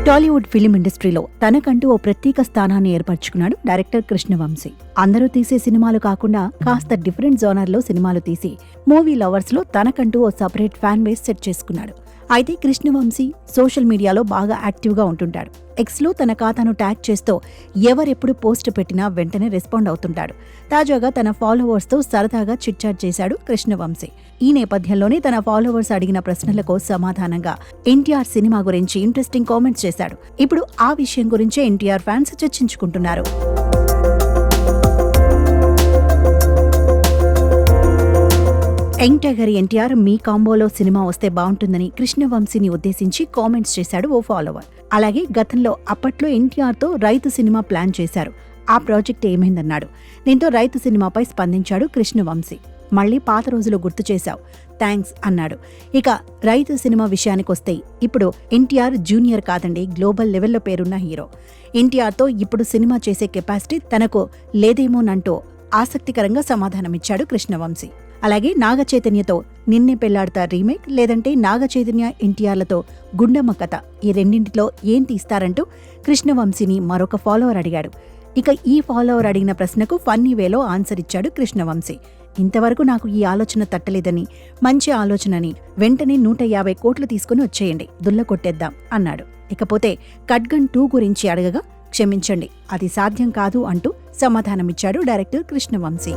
Tollywood film ఇండస్ట్రీలో తనకంటూ ఓ ప్రత్యేక స్థానాన్ని ఏర్పరచుకున్నాడు డైరెక్టర్ కృష్ణవంశీ. అందరూ తీసే సినిమాలు కాకుండా కాస్త డిఫరెంట్ జోనర్లో సినిమాలు తీసి మూవీ లవర్స్ లో తనకంటూ ఓ సపరేట్ ఫ్యాన్ బేస్ సెట్ చేసుకున్నాడు. అయితే కృష్ణవంశీ సోషల్ మీడియాలో బాగా యాక్టివ్గా ఉంటుంటాడు. ఎక్స్లో తన ఖాతాను ట్యాగ్ చేస్తూ ఎవరెప్పుడు పోస్ట్ పెట్టినా వెంటనే రెస్పాండ్ అవుతుంటాడు. తాజాగా తన ఫాలోవర్స్తో సరదాగా చిట్చాట్ చేశాడు కృష్ణవంశీ. ఈ నేపథ్యంలోనే తన ఫాలోవర్స్ అడిగిన ప్రశ్నలకు సమాధానంగా ఎన్టీఆర్ సినిమా గురించి ఇంట్రెస్టింగ్ కామెంట్స్ చేశాడు. ఇప్పుడు ఆ విషయం గురించే ఎన్టీఆర్ ఫ్యాన్స్ చర్చించుకుంటున్నారు. యంగ్ టైగర్ ఎన్టీఆర్ మీ కాంబోలో సినిమా వస్తే బాగుంటుందని కృష్ణవంశీని ఉద్దేశించి కామెంట్స్ చేశాడు ఓ ఫాలోవర్. అలాగే గతంలో అప్పట్లో ఎన్టీఆర్తో రైతు సినిమా ప్లాన్ చేశారు. ఆ ప్రాజెక్ట్ ఏమైందన్నాడు. దీంతో రైతు సినిమాపై స్పందించాడు కృష్ణవంశీ. మళ్లీ పాత రోజులు గుర్తు చేశావు, థ్యాంక్స్ అన్నాడు. ఇక రైతు సినిమా విషయానికొస్తే ఇప్పుడు ఎన్టీఆర్ జూనియర్ కాదండి, గ్లోబల్ లెవెల్లో పేరున్న హీరో. ఎన్టీఆర్తో ఇప్పుడు సినిమా చేసే కెపాసిటీ తనకు లేదేమోనంటూ ఆసక్తికరంగా సమాధానమిచ్చాడు కృష్ణవంశీ. అలాగే నాగ చైతన్యతో నిన్నే పెళ్లాడతా రీమేక్, లేదంటే నాగ చైతన్య ఎన్టీఆర్లతో గుండమ్మ కథ, ఈ రెండింటిలో ఏం తీస్తారంటూ కృష్ణవంశీని మరొక ఫాలోవర్ అడిగాడు. ఇక ఈ ఫాలోవర్ అడిగిన ప్రశ్నకు ఫన్నీ వేలో ఆన్సర్ ఇచ్చాడు కృష్ణవంశీ. ఇంతవరకు నాకు ఈ ఆలోచన తట్టలేదని, మంచి ఆలోచనని, వెంటనే 150 కోట్లు తీసుకుని వచ్చేయండి, దుల్ల కొట్టేద్దాం అన్నాడు. ఇకపోతే ఖడ్గన్ 2 గురించి అడగగా క్షమించండి, అది సాధ్యం కాదు అంటూ సమాధానమిచ్చాడు డైరెక్టర్ కృష్ణవంశీ.